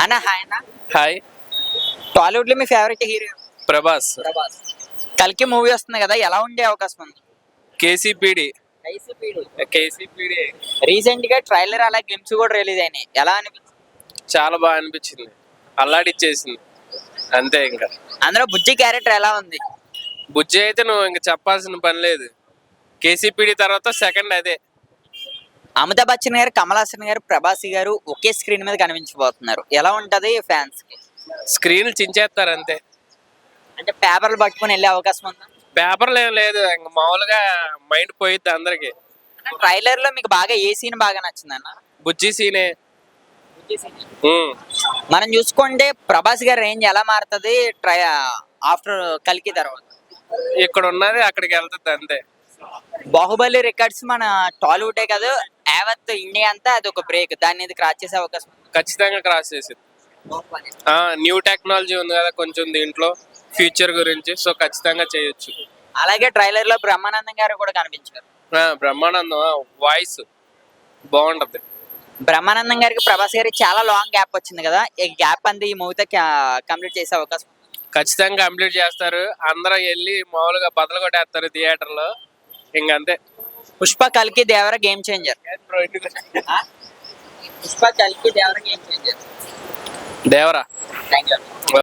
అన్న హాయ్ అన్న. హాయ్. టాలీవుడ్ లో మీ ఫేవరెట్ హీరో ప్రభాస్. ప్రభాస్. కల్కి మూవీ వస్తుంది కదా, ఎలా ఉండే అవకాశం ఉంది? కేసీపీడి. కేసీపీడి రీసెంట్ గా ట్రైలర్ అలా గ్లిమ్స్ కూడా రిలీజ్ అయినాయి, ఎలా అనిపించింది? చాలా బాగా అనిపించింది, అల్లాడిచ్చేసింది అంతే. ఇంకా అందులో బుజ్జి క్యారెక్టర్ ఎలా ఉంది? బుజ్జి అయితే నువ్వు ఇంకా చెప్పాల్సిన పని లేదు. కేసీపీడి తర్వాత సెకండ్ అదే. అమితాబ్ బచ్చన్ గారు, కమల్ హాసన్ గారు, ప్రభాస్ గారు ఒకే స్క్రీన్ మీద కనిపించబోతున్నారు, ఎలా ఉంటది ఫ్యాన్స్ కి? స్క్రీన్లు చించేస్తారు అంతే. అంటే పేపర్లు పట్టుకొని వెళ్ళే అవకాశం ఉందా? పేపర్లు ఏం లేదు, ఇంక మామూలుగా మైండ్ పోయిద్ది అందరికి. ట్రైలర్ లో మీకు బాగా ఏ సీన్ బాగా నచ్చింది అన్న? బుజ్జి సీనే. మనం చూసుకుంటే ప్రభాస్ గారి రేంజ్ ఎలా మారుతుంది ఆఫ్టర్ కల్కి తర్వాత? ఇక్కడ ఉన్నది అక్కడికి వెళ్తుంది అంతే. బాహుబలి రికార్డ్స్ మన టాలీవుడే కాదు, యావత్ ఇండియా అంతా అది ఒక బ్రేక్, దాన్ని ఇది క్రాస్ చేసే అవకాశం ఉంది. ఖచ్చితంగా క్రాస్ చేసింది. న్యూ టెక్నాలజీ ఉంది కదా కొంచెం దీంట్లో, ఫ్యూచర్ గురించి, సో ఖచ్చితంగా చేయొచ్చు. అలాగే ట్రైలర్ లో బ్రహ్మానందం గారు కూడా కనిపించారు. బ్రహ్మానందం వాయిస్ బాగుంటది. బ్రహ్మానందం గారికి ప్రభాస్ గారికి చాలా లాంగ్ గ్యాప్ వచ్చింది కదా, ఈ గ్యాప్ అంతా ఈ మూవీతో కంప్లీట్ చేసే అవకాశం ఉంది. ఖచ్చితంగా కంప్లీట్ చేస్తారు, అందరూ వెళ్ళి మామూలుగా బదులు కొట్టేస్తారు థియేటర్ లో, ఇంకంతే. పుష్ప కల్కి దేవర గేమ్ చేంజర్. పుష్ప కల్కి Devara game changer. Devara. Thank you.